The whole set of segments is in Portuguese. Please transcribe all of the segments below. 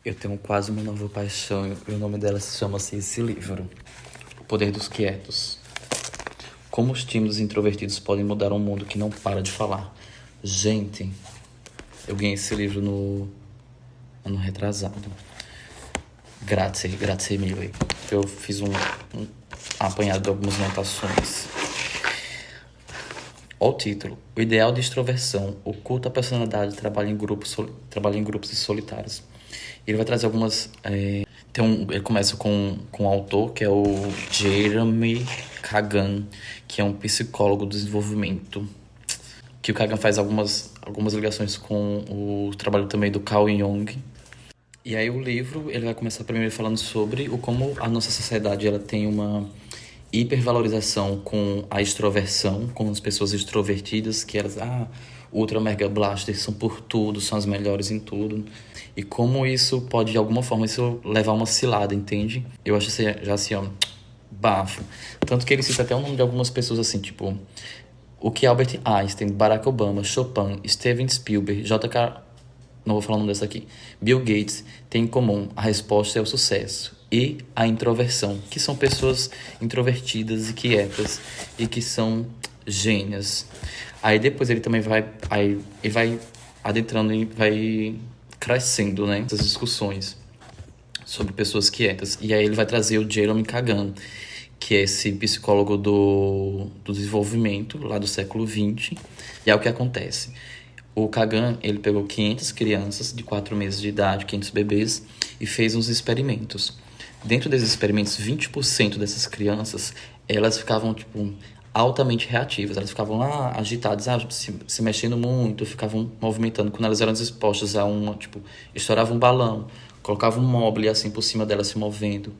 Eu tenho quase uma nova paixão e o nome dela chama-se esse livro, O Poder dos Quietos. Como os tímidos e introvertidos podem mudar um mundo que não para de falar. Gente, eu ganhei esse livro no ano retrasado. Grazie mille. Eu fiz um apanhado de algumas anotações. Olha o título. O ideal de extroversão, oculta a personalidade, trabalha em grupos e solitários. Ele vai trazer algumas... ele começa com um autor, que é o Jeremy Kagan, que é um psicólogo do desenvolvimento. Que o Kagan faz algumas ligações com o trabalho também do Carl Jung. E aí o livro, ele vai começar primeiro falando sobre como a nossa sociedade ela tem uma hipervalorização com a extroversão, com as pessoas extrovertidas, que elas, ultra mega blasters, são por tudo, são as melhores em tudo. E como isso pode, de alguma forma, isso levar uma cilada, entende? Eu acho já assim, ó, bafo. Tanto que ele cita até o nome de algumas pessoas assim, tipo, o que Albert Einstein, Barack Obama, Chopin, Steven Spielberg, J.K. Não vou falar o nome dessa aqui. Bill Gates tem em comum a resposta é o sucesso e a introversão, que são pessoas introvertidas e quietas e que são gênias. Aí depois ele também vai adentrando e vai crescendo, né, essas discussões sobre pessoas quietas. E aí ele vai trazer o Jeremy Kagan, que é esse psicólogo do desenvolvimento lá do século XX. E é o que acontece. O Kagan, ele pegou 500 crianças de 4 meses de idade, 500 bebês, e fez uns experimentos. Dentro desses experimentos, 20% dessas crianças, elas ficavam, tipo, altamente reativas. Elas ficavam lá agitadas, se mexendo muito, ficavam movimentando. Quando elas eram expostas a estourava um balão, colocava um móvel assim por cima delas se movendo.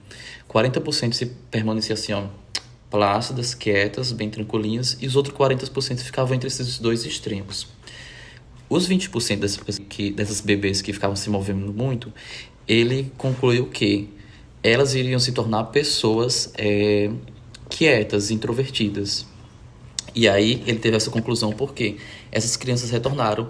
40% se permanecia assim, ó, plácidas, quietas, bem tranquilinhas, e os outros 40% ficavam entre esses dois extremos. Os 20% dessas bebês que ficavam se movendo muito, ele concluiu que elas iriam se tornar pessoas quietas, introvertidas. E aí ele teve essa conclusão porque essas crianças retornaram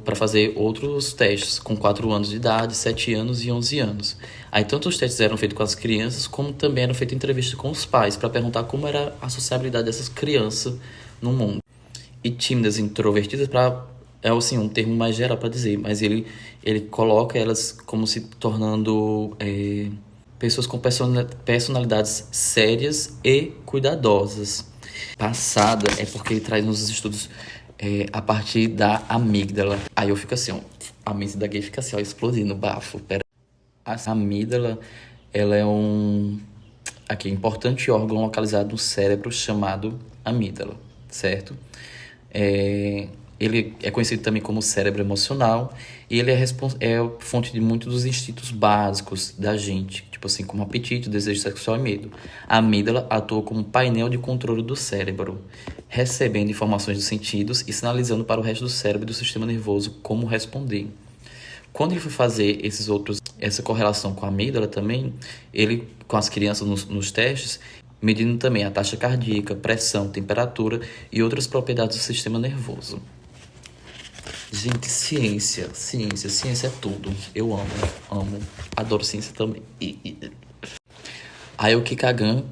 para fazer outros testes com 4 anos de idade, 7 anos e 11 anos. Aí tanto os testes eram feitos com as crianças, como também eram feitas entrevistas com os pais, para perguntar como era a sociabilidade dessas crianças no mundo. E tímidas, introvertidas, é assim, um termo mais geral para dizer, mas ele coloca elas como se tornando pessoas com personalidades sérias e cuidadosas. Passada é porque ele traz nos estudos a partir da amígdala. Aí eu fico assim, ó, a mente da gay fica assim, ó, explodindo, bafo. A amígdala, ela é um importante órgão localizado no cérebro chamado amígdala, certo? Ele é conhecido também como cérebro emocional e ele é fonte de muitos dos instintos básicos da gente, tipo assim, como apetite, desejo sexual e medo. A amígdala atua como um painel de controle do cérebro, recebendo informações dos sentidos e sinalizando para o resto do cérebro e do sistema nervoso como responder. Quando ele foi fazer essa correlação com a amígdala também, ele, com as crianças nos testes, medindo também a taxa cardíaca, pressão, temperatura e outras propriedades do sistema nervoso. Gente, ciência é tudo. Eu amo. Adoro ciência também. Aí o Kagan,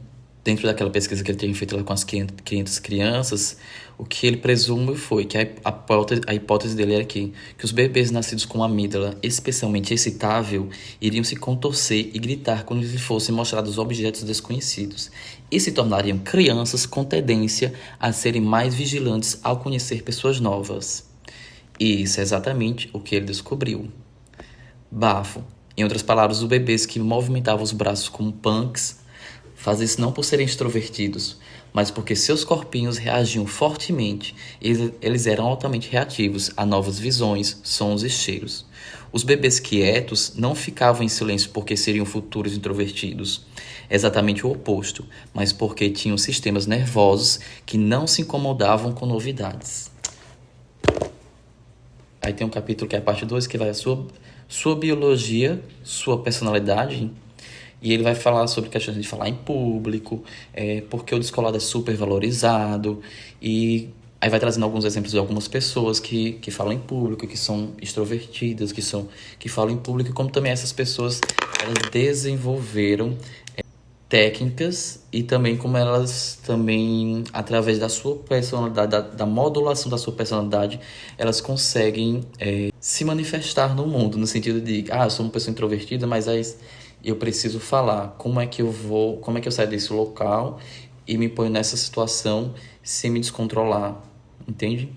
dentro daquela pesquisa que ele tinha feito lá com as 500 crianças, o que ele presume foi que a hipótese dele era que os bebês nascidos com uma amígdala especialmente excitável iriam se contorcer e gritar quando lhes fossem mostrados objetos desconhecidos e se tornariam crianças com tendência a serem mais vigilantes ao conhecer pessoas novas. E isso é exatamente o que ele descobriu. Bafo. Em outras palavras, os bebês que movimentavam os braços como punks faziam isso não por serem extrovertidos, mas porque seus corpinhos reagiam fortemente e eles eram altamente reativos a novas visões, sons e cheiros. Os bebês quietos não ficavam em silêncio porque seriam futuros introvertidos, exatamente o oposto, mas porque tinham sistemas nervosos que não se incomodavam com novidades. Aí tem um capítulo que é a parte 2, que vai a sua biologia, sua personalidade. E ele vai falar sobre questões de falar em público, porque o descolado é super valorizado. E Aí vai trazendo alguns exemplos de algumas pessoas que falam em público, que são extrovertidas, que falam em público, como também essas pessoas elas desenvolveram técnicas e também como elas também, através da sua personalidade, da modulação da sua personalidade, elas conseguem se manifestar no mundo, no sentido de, eu sou uma pessoa introvertida, mas aí eu preciso falar como é que eu saio desse local e me ponho nessa situação sem me descontrolar, entende?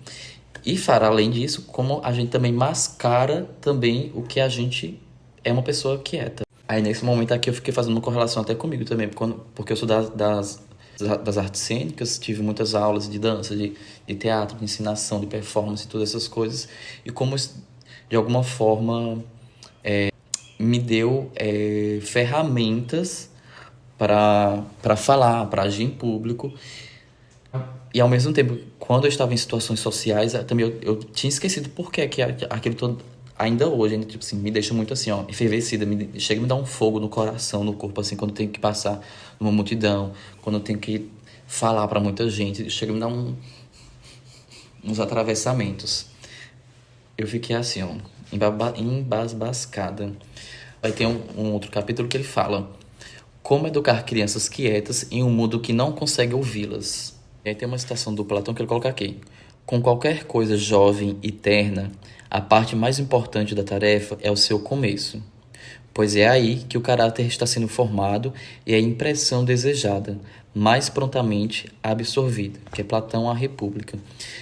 E Fara, além disso, como a gente também mascara também o que a gente é uma pessoa quieta. Aí nesse momento aqui eu fiquei fazendo uma correlação até comigo também, porque eu sou das artes cênicas, tive muitas aulas de dança, de teatro, de ensinação, de performance e todas essas coisas, e como isso, de alguma forma me deu ferramentas para falar, para agir em público. E ao mesmo tempo, quando eu estava em situações sociais, também eu tinha esquecido por que aquilo todo, ainda hoje, ainda, tipo assim, me deixa muito assim, ó, enfervecida, chega a me dar um fogo no coração, no corpo, assim, quando eu tenho que passar numa multidão, quando eu tenho que falar para muita gente, chega a me dar uns atravessamentos. Eu fiquei assim, ó, embasbascada. Vai ter um outro capítulo que ele fala como educar crianças quietas em um mundo que não consegue ouvi-las. E aí tem uma citação do Platão que ele coloca aqui. Com qualquer coisa jovem e terna, a parte mais importante da tarefa é o seu começo, pois é aí que o caráter está sendo formado e a impressão desejada, mais prontamente absorvida, que é Platão, a República.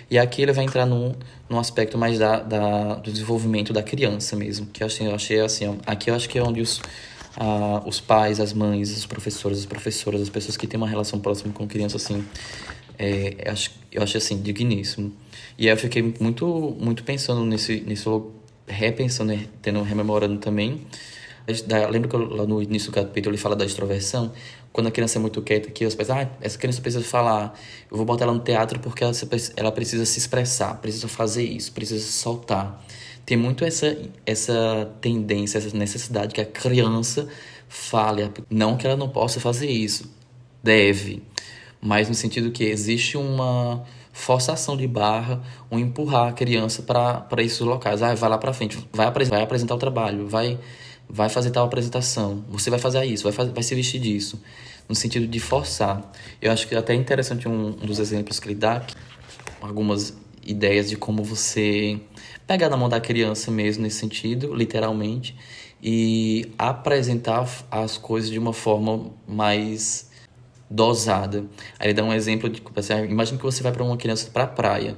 E aqui ele vai entrar num aspecto mais do desenvolvimento da criança mesmo, que eu achei assim, ó, aqui eu acho que é onde os pais, as mães, os professores, as professoras, as pessoas que têm uma relação próxima com criança, assim, eu achei assim, digníssimo. E aí eu fiquei muito, muito pensando repensando, rememorando também. Lembra que lá no início do capítulo ele fala da extroversão? Quando a criança é muito quieta, que os pais, essa criança precisa falar, eu vou botar ela no teatro porque ela precisa se expressar, precisa fazer isso, precisa soltar. Tem muito essa tendência, essa necessidade que a criança fale, não que ela não possa fazer isso, deve, mas no sentido que existe uma forçação de barra, um empurrar a criança para esses locais. Vai lá para frente, vai apresentar o trabalho, vai fazer tal apresentação, você vai fazer isso, vai se vestir disso, no sentido de forçar. Eu acho que até é interessante um dos exemplos que ele dá, algumas ideias de como você pegar na mão da criança mesmo nesse sentido, literalmente, e apresentar as coisas de uma forma mais dosada. Aí ele dá um exemplo de, imagina que você vai para uma criança para a praia,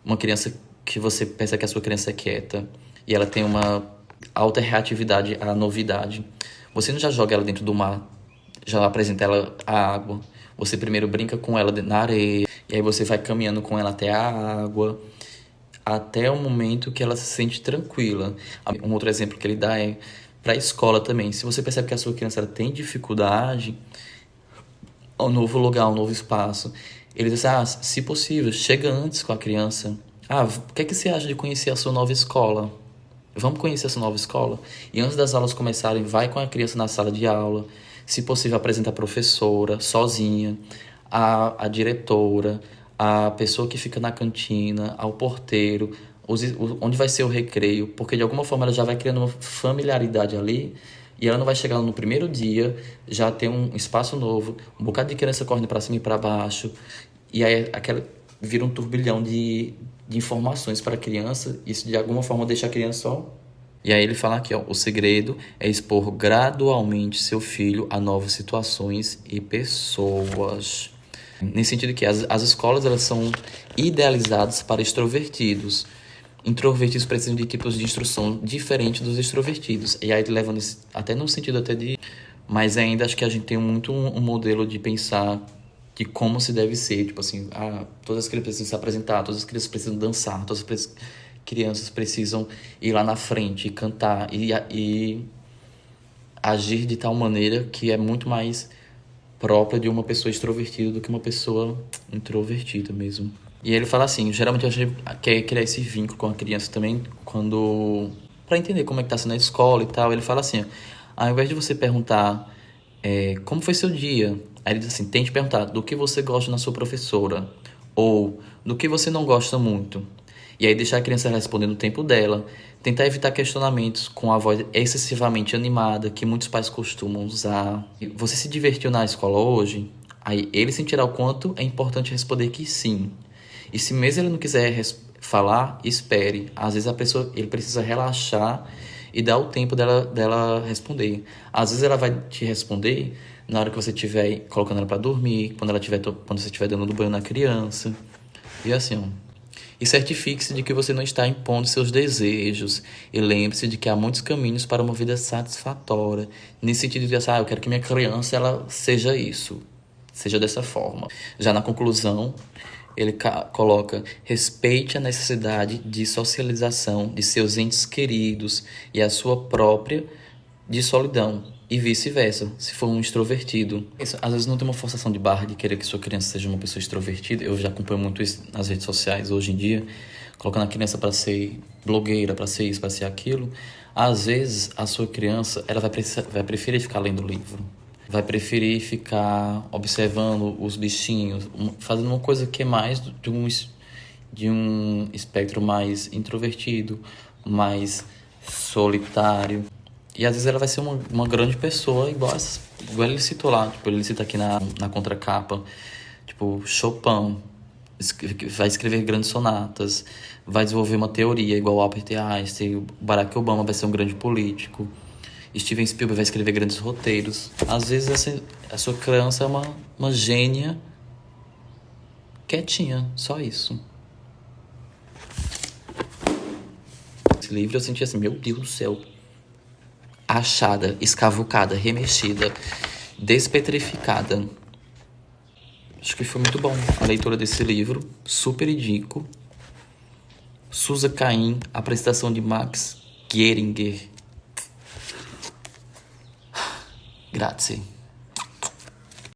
uma criança que você pensa que a sua criança é quieta e ela tem uma alta reatividade à novidade. Você não já joga ela dentro do mar, já apresenta ela à água. Você primeiro brinca com ela na areia, e aí você vai caminhando com ela até a água, até o momento que ela se sente tranquila. Um outro exemplo que ele dá é para a escola também. Se você percebe que a sua criança ela tem dificuldade, um novo lugar, um novo espaço, ele diz se possível, chega antes com a criança. O que é que você acha de conhecer a sua nova escola? Vamos conhecer essa nova escola? E antes das aulas começarem, vai com a criança na sala de aula. Se possível, apresenta a professora, sozinha, a diretora, a pessoa que fica na cantina, ao porteiro, onde vai ser o recreio, porque de alguma forma ela já vai criando uma familiaridade ali e ela não vai chegar no primeiro dia, já tem um espaço novo, um bocado de criança correndo para cima e para baixo, e aí vira um turbilhão de informações para a criança, isso de alguma forma deixa a criança só. E aí ele fala aqui, ó, o segredo é expor gradualmente seu filho a novas situações e pessoas. Nesse sentido que as escolas elas são idealizadas para extrovertidos. Introvertidos precisam de tipos de instrução diferentes dos extrovertidos. E aí leva até no sentido até de... Mas ainda acho que a gente tem muito um modelo de pensar de como se deve ser. Tipo assim, todas as crianças precisam se apresentar, todas as crianças precisam dançar, todas as crianças precisam ir lá na frente e cantar e agir de tal maneira que é muito mais própria de uma pessoa extrovertida do que uma pessoa introvertida mesmo. E ele fala assim, geralmente a gente quer criar esse vínculo com a criança também, para entender como é que tá sendo a escola e tal. Ele fala assim, ao invés de você perguntar como foi seu dia, aí ele diz assim, tente perguntar do que você gosta na sua professora, Ou do que você não gosta muito. E aí deixar a criança responder no tempo dela. Tentar evitar questionamentos com a voz excessivamente animada que muitos pais costumam usar. Você se divertiu na escola hoje? Aí ele sentirá o quanto é importante responder que sim. E se mesmo ele não quiser falar, espere. Às vezes ele precisa relaxar e dar o tempo dela responder. Às vezes ela vai te responder na hora que você estiver colocando ela para dormir, quando você estiver dando banho na criança. E assim, ó. E certifique-se de que você não está impondo seus desejos. E lembre-se de que há muitos caminhos para uma vida satisfatória. Nesse sentido de, eu quero que minha criança ela seja isso. Seja dessa forma. Já na conclusão, ele coloca: respeite a necessidade de socialização de seus entes queridos e a sua própria de solidão, e vice-versa, se for um extrovertido. Isso, às vezes não tem uma forçação de barra de querer que sua criança seja uma pessoa extrovertida. Eu já acompanho muito isso nas redes sociais hoje em dia, colocando a criança para ser blogueira, para ser isso, para ser aquilo. Às vezes a sua criança ela vai preferir ficar lendo livro, vai preferir ficar observando os bichinhos, fazendo uma coisa que é mais de um espectro mais introvertido, mais solitário. E às vezes ela vai ser uma grande pessoa, igual ele citou lá. Tipo, ele cita aqui na contracapa. Tipo, Chopin vai escrever grandes sonatas, vai desenvolver uma teoria igual Albert Einstein. Barack Obama vai ser um grande político. Steven Spielberg vai escrever grandes roteiros. Às vezes a sua criança é uma gênia quietinha, só isso. Esse livro eu senti assim, meu Deus do céu. Achada, escavucada, remexida, despetrificada. Acho que foi muito bom a leitura desse livro. Super indico. Susa Caim, apresentação de Max Geringer. Grazie.